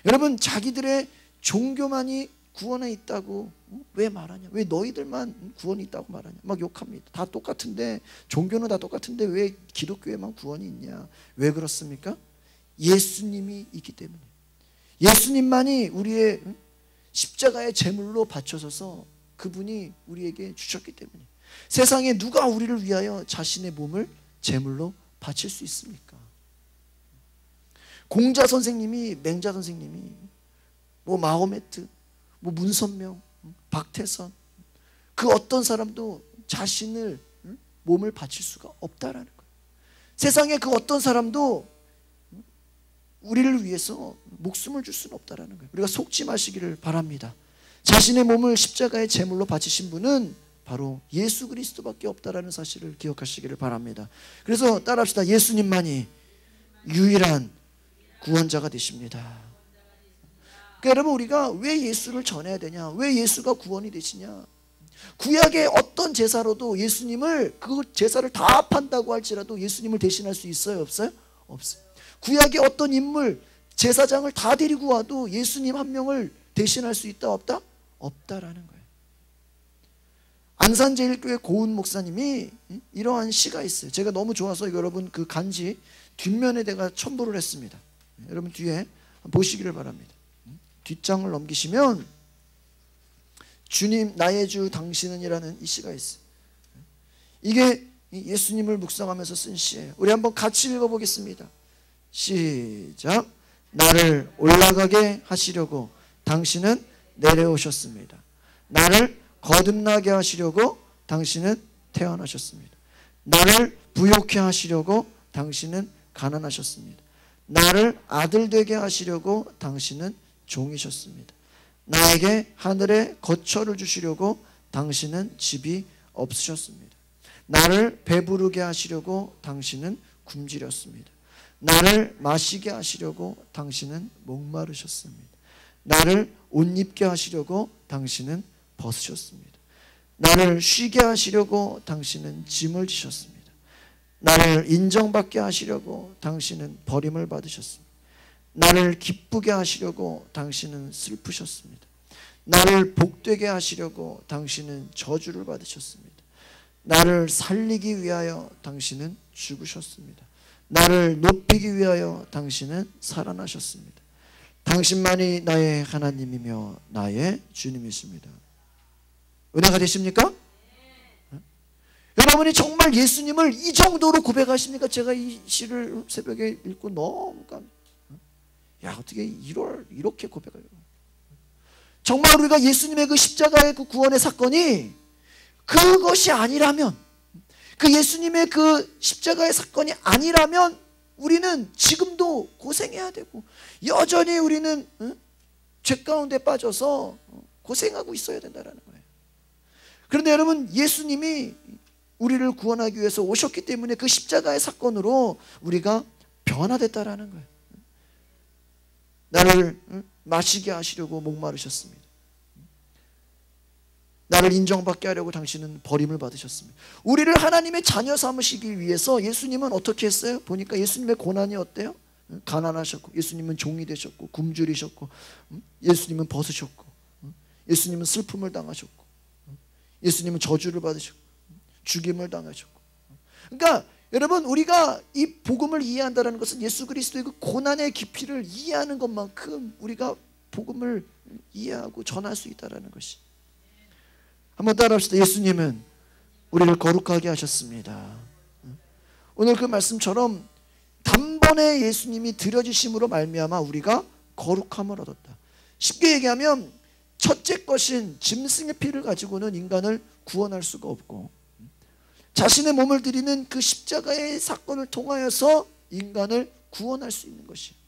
[SPEAKER 1] 여러분, 자기들의 종교만이 구원에 있다고 왜 말하냐, 왜 너희들만 구원이 있다고 말하냐 막 욕합니다. 다 똑같은데, 종교는 다 똑같은데 왜 기독교에만 구원이 있냐. 왜 그렇습니까? 예수님이 있기 때문에. 예수님만이 우리의 십자가의 제물로 바쳐져서 그분이 우리에게 주셨기 때문에. 세상에 누가 우리를 위하여 자신의 몸을 제물로 바칠 수 있습니까? 공자 선생님이, 맹자 선생님이, 뭐 마호메트, 뭐 문선명, 박태선, 그 어떤 사람도 자신을 몸을 바칠 수가 없다라는 거예요. 세상에 그 어떤 사람도 우리를 위해서 목숨을 줄 수는 없다라는 거예요. 우리가 속지 마시기를 바랍니다. 자신의 몸을 십자가의 제물로 바치신 분은 바로 예수 그리스도밖에 없다라는 사실을 기억하시기를 바랍니다. 그래서 따라합시다. 예수님만이 유일한 구원자가 되십니다. 그러니까 여러분, 우리가 왜 예수를 전해야 되냐, 왜 예수가 구원이 되시냐. 구약의 어떤 제사로도 예수님을, 그 제사를 다 판다고 할지라도 예수님을 대신할 수 있어요? 없어요? 없어요. 구약의 어떤 인물, 제사장을 다 데리고 와도 예수님 한 명을 대신할 수 있다 없다? 없다라는 거예요. 안산제일교회 고은 목사님이 이러한 시가 있어요. 제가 너무 좋아서 여러분 그 간지 뒷면에 내가 첨부를 했습니다. 여러분 뒤에 보시기를 바랍니다. 뒷장을 넘기시면 주님 나의 주 당신은 이라는 이 시가 있어요. 이게 예수님을 묵상하면서 쓴 시예요. 우리 한번 같이 읽어보겠습니다. 시작. 나를 올라가게 하시려고 당신은 내려오셨습니다. 나를 거듭나게 하시려고 당신은 태어나셨습니다. 나를 부욕해 하시려고 당신은 가난하셨습니다. 나를 아들 되게 하시려고 당신은 종이셨습니다. 나에게 하늘의 거처를 주시려고 당신은 집이 없으셨습니다. 나를 배부르게 하시려고 당신은 굶주렸습니다. 나를 마시게 하시려고 당신은 목마르셨습니다. 나를 옷 입게 하시려고 당신은 벗으셨습니다. 나를 쉬게 하시려고 당신은 짐을 지셨습니다. 나를 인정받게 하시려고 당신은 버림을 받으셨습니다. 나를 기쁘게 하시려고 당신은 슬프셨습니다. 나를 복되게 하시려고 당신은 저주를 받으셨습니다. 나를 살리기 위하여 당신은 죽으셨습니다. 나를 높이기 위하여 당신은 살아나셨습니다. 당신만이 나의 하나님이며 나의 주님이십니다. 은혜가 되십니까? 여러분이 정말 예수님을 이 정도로 고백하십니까? 제가 이 시를 새벽에 읽고 너무 야, 어떻게 이렇게 고백해요? 정말 우리가 예수님의 그 십자가의 그 구원의 사건이 그것이 아니라면, 그 예수님의 그 십자가의 사건이 아니라면 우리는 지금도 고생해야 되고 여전히 우리는 죄 가운데 빠져서 고생하고 있어야 된다는 거예요. 그런데 여러분, 예수님이 우리를 구원하기 위해서 오셨기 때문에 그 십자가의 사건으로 우리가 변화됐다라는 거예요. 나를 마시게 하시려고 목마르셨습니다. 나를 인정받게 하려고 당신은 버림을 받으셨습니다. 우리를 하나님의 자녀 삼으시기 위해서 예수님은 어떻게 했어요? 보니까 예수님의 고난이 어때요? 가난하셨고, 예수님은 종이 되셨고, 굶주리셨고, 예수님은 벗으셨고, 예수님은 슬픔을 당하셨고, 예수님은 저주를 받으셨고, 죽임을 당하셨고. 그러니까 여러분, 우리가 이 복음을 이해한다는 것은 예수 그리스도의 그 고난의 깊이를 이해하는 것만큼 우리가 복음을 이해하고 전할 수 있다는 것이. 한번 따라합시다. 예수님은 우리를 거룩하게 하셨습니다. 오늘 그 말씀처럼 단번에 예수님이 드려지심으로 말미암아 우리가 거룩함을 얻었다. 쉽게 얘기하면 첫째 것인 짐승의 피를 가지고는 인간을 구원할 수가 없고, 자신의 몸을 드리는 그 십자가의 사건을 통하여서 인간을 구원할 수 있는 것이에요.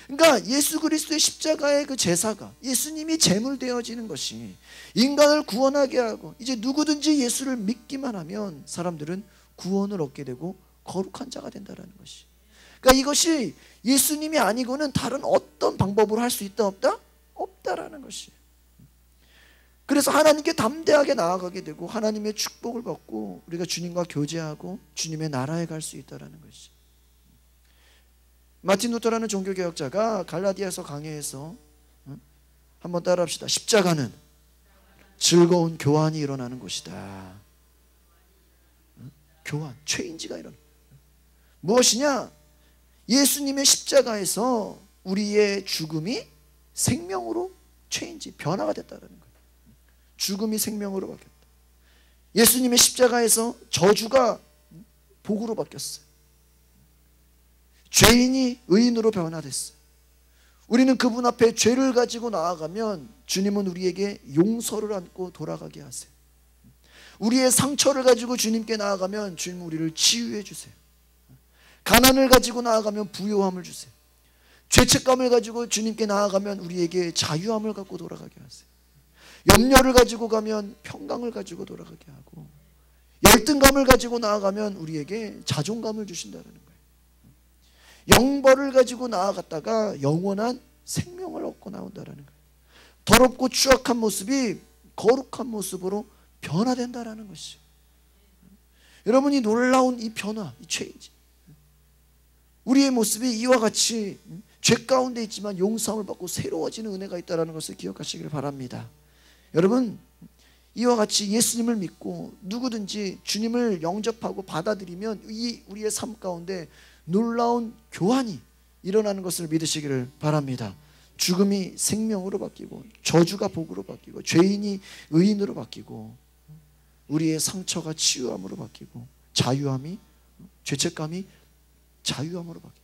[SPEAKER 1] 그러니까 예수 그리스도의 십자가의 그 제사가, 예수님이 제물 되어지는 것이 인간을 구원하게 하고, 이제 누구든지 예수를 믿기만 하면 사람들은 구원을 얻게 되고 거룩한 자가 된다는 것이. 그러니까 이것이 예수님이 아니고는 다른 어떤 방법으로 할 수 있다 없다? 없다라는 것이에요. 그래서 하나님께 담대하게 나아가게 되고 하나님의 축복을 받고 우리가 주님과 교제하고 주님의 나라에 갈 수 있다는 것이. 마틴 루터라는 종교개혁자가 갈라디아서 강해에서, 한번 따라합시다. 십자가는 즐거운 교환이 일어나는 곳이다. 교환, 체인지가 일어나. 무엇이냐? 예수님의 십자가에서 우리의 죽음이 생명으로 체인지, 변화가 됐다는 거예요. 죽음이 생명으로 바뀌었다. 예수님의 십자가에서 저주가 복으로 바뀌었어요. 죄인이 의인으로 변화됐어요. 우리는 그분 앞에 죄를 가지고 나아가면 주님은 우리에게 용서를 안고 돌아가게 하세요. 우리의 상처를 가지고 주님께 나아가면 주님은 우리를 치유해 주세요. 가난을 가지고 나아가면 부요함을 주세요. 죄책감을 가지고 주님께 나아가면 우리에게 자유함을 갖고 돌아가게 하세요. 염려를 가지고 가면 평강을 가지고 돌아가게 하고, 열등감을 가지고 나아가면 우리에게 자존감을 주신다는 거예요. 영벌을 가지고 나아갔다가 영원한 생명을 얻고 나온다는 거예요. 더럽고 추악한 모습이 거룩한 모습으로 변화된다는 것이죠. 여러분이 놀라운 이 변화, 이 체인지, 우리의 모습이 이와 같이 죄 가운데 있지만 용서함을 받고 새로워지는 은혜가 있다는 것을 기억하시길 바랍니다. 여러분, 이와 같이 예수님을 믿고 누구든지 주님을 영접하고 받아들이면 이 우리의 삶 가운데 놀라운 교환이 일어나는 것을 믿으시기를 바랍니다. 죽음이 생명으로 바뀌고, 저주가 복으로 바뀌고, 죄인이 의인으로 바뀌고, 우리의 상처가 치유함으로 바뀌고, 자유함이, 죄책감이 자유함으로 바뀌고.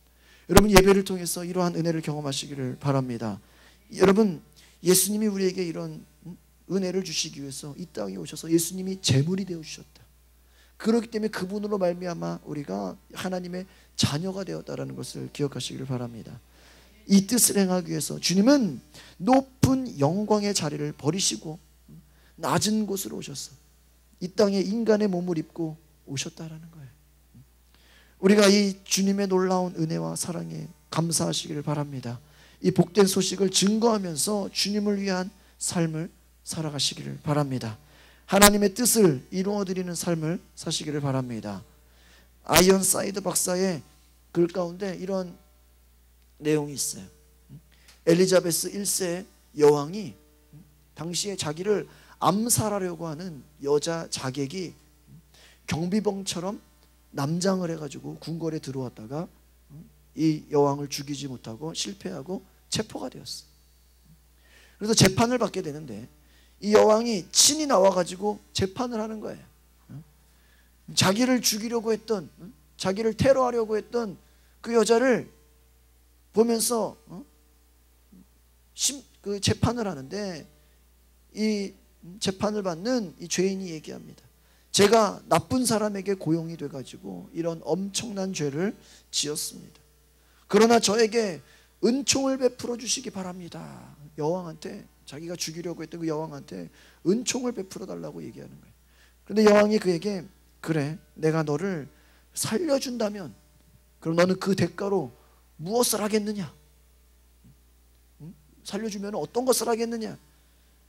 [SPEAKER 1] 여러분 예배를 통해서 이러한 은혜를 경험하시기를 바랍니다. 여러분 예수님이 우리에게 이런 은혜를 주시기 위해서 이 땅에 오셔서 예수님이 제물이 되어 주셨다. 그렇기 때문에 그분으로 말미암아 우리가 하나님의 자녀가 되었다라는 것을 기억하시기를 바랍니다. 이 뜻을 행하기 위해서 주님은 높은 영광의 자리를 버리시고 낮은 곳으로 오셔서 이 땅에 인간의 몸을 입고 오셨다라는 거예요. 우리가 이 주님의 놀라운 은혜와 사랑에 감사하시기를 바랍니다. 이 복된 소식을 증거하면서 주님을 위한 삶을 살아가시기를 바랍니다. 하나님의 뜻을 이루어드리는 삶을 사시기를 바랍니다. 아이언사이드 박사의 글 가운데 이런 내용이 있어요. 엘리자베스 1세 여왕이 당시에 자기를 암살하려고 하는 여자 자객이 경비병처럼 남장을 해가지고 궁궐에 들어왔다가 이 여왕을 죽이지 못하고 실패하고 체포가 되었어. 그래서 재판을 받게 되는데 이 여왕이 친히 나와가지고 재판을 하는 거예요. 자기를 죽이려고 했던, 자기를 테러하려고 했던 그 여자를 보면서 그 재판을 하는데 이 재판을 받는 이 죄인이 얘기합니다. 제가 나쁜 사람에게 고용이 돼가지고 이런 엄청난 죄를 지었습니다. 그러나 저에게 은총을 베풀어 주시기 바랍니다. 여왕한테, 자기가 죽이려고 했던 그 여왕한테 은총을 베풀어 달라고 얘기하는 거예요. 그런데 여왕이 그에게 그래, 내가 너를 살려준다면 그럼 너는 그 대가로 무엇을 하겠느냐? 살려주면 어떤 것을 하겠느냐?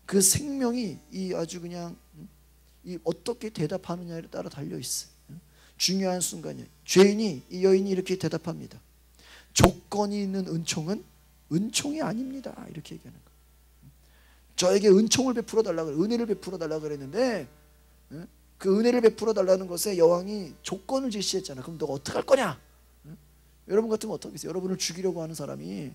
[SPEAKER 1] 그 생명이 이 아주 그냥 이 어떻게 대답하느냐에 따라 달려 있어요. 중요한 순간이에요. 죄인이, 이 여인이 이렇게 대답합니다. 조건이 있는 은총은 은총이 아닙니다. 이렇게 얘기하는 거예요. 저에게 은총을 베풀어 달라고, 은혜를 베풀어 달라고 그랬는데 그 은혜를 베풀어 달라는 것에 여왕이 조건을 제시했잖아. 그럼 너가 어떻게 할 거냐? 여러분 같으면 어떻겠어요? 여러분을 죽이려고 하는 사람이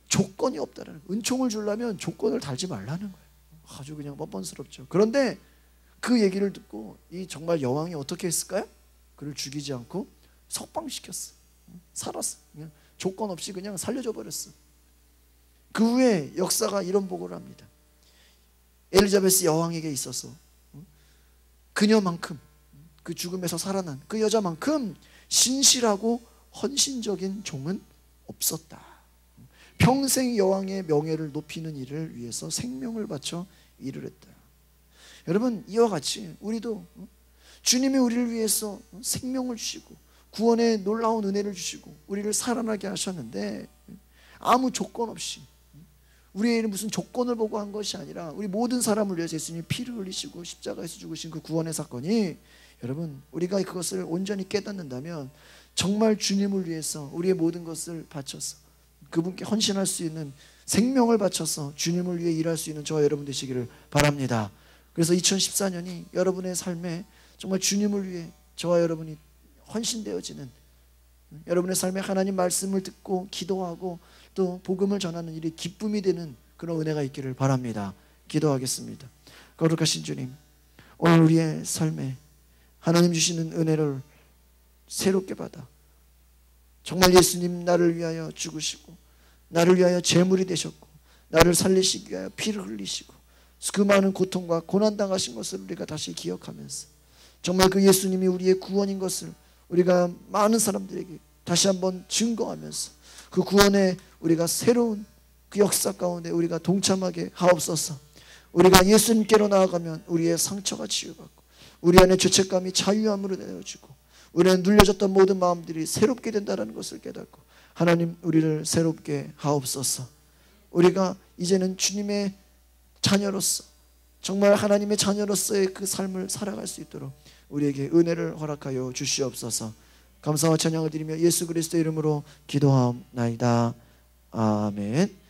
[SPEAKER 1] 조건이 없다라는 거예요. 은총을 주려면 조건을 달지 말라는 거예요. 아주 그냥 뻔뻔스럽죠. 그런데 그 얘기를 듣고 이 정말 여왕이 어떻게 했을까요? 그를 죽이지 않고 석방시켰어. 살았어. 그냥 조건 없이 그냥 살려줘 버렸어. 그 후에 역사가 이런 보고를 합니다. 엘리자베스 여왕에게 있어서 그녀만큼, 그 죽음에서 살아난 그 여자만큼 신실하고 헌신적인 종은 없었다. 평생 여왕의 명예를 높이는 일을 위해서 생명을 바쳐 일을 했다. 여러분, 이와 같이 우리도 주님이 우리를 위해서 생명을 주시고 구원의 놀라운 은혜를 주시고 우리를 살아나게 하셨는데 아무 조건 없이, 우리에게는 무슨 조건을 보고 한 것이 아니라 우리 모든 사람을 위해서 예수님이 피를 흘리시고 십자가에서 죽으신 그 구원의 사건이, 여러분 우리가 그것을 온전히 깨닫는다면 정말 주님을 위해서 우리의 모든 것을 바쳐서 그분께 헌신할 수 있는, 생명을 바쳐서 주님을 위해 일할 수 있는 저와 여러분 되시기를 바랍니다. 그래서 2014년이 여러분의 삶에 정말 주님을 위해 저와 여러분이 헌신되어지는, 여러분의 삶에 하나님 말씀을 듣고 기도하고 또 복음을 전하는 일이 기쁨이 되는 그런 은혜가 있기를 바랍니다. 기도하겠습니다. 거룩하신 주님, 오늘 우리의 삶에 하나님 주시는 은혜를 새롭게 받아 정말 예수님 나를 위하여 죽으시고 나를 위하여 제물이 되셨고 나를 살리시기 위하여 피를 흘리시고 그 많은 고통과 고난당하신 것을 우리가 다시 기억하면서 정말 그 예수님이 우리의 구원인 것을 우리가 많은 사람들에게 다시 한번 증거하면서 그 구원에 우리가 새로운 그 역사 가운데 우리가 동참하게 하옵소서. 우리가 예수님께로 나아가면 우리의 상처가 치유받고 우리 안에 죄책감이 자유함으로 내어지고 우리 안에 눌려졌던 모든 마음들이 새롭게 된다는 것을 깨닫고 하나님 우리를 새롭게 하옵소서. 우리가 이제는 주님의 자녀로서 정말 하나님의 자녀로서의 그 삶을 살아갈 수 있도록 우리에게 은혜를 허락하여 주시옵소서. 감사와 찬양을 드리며 예수 그리스도의 이름으로 기도하옵나이다. 아멘.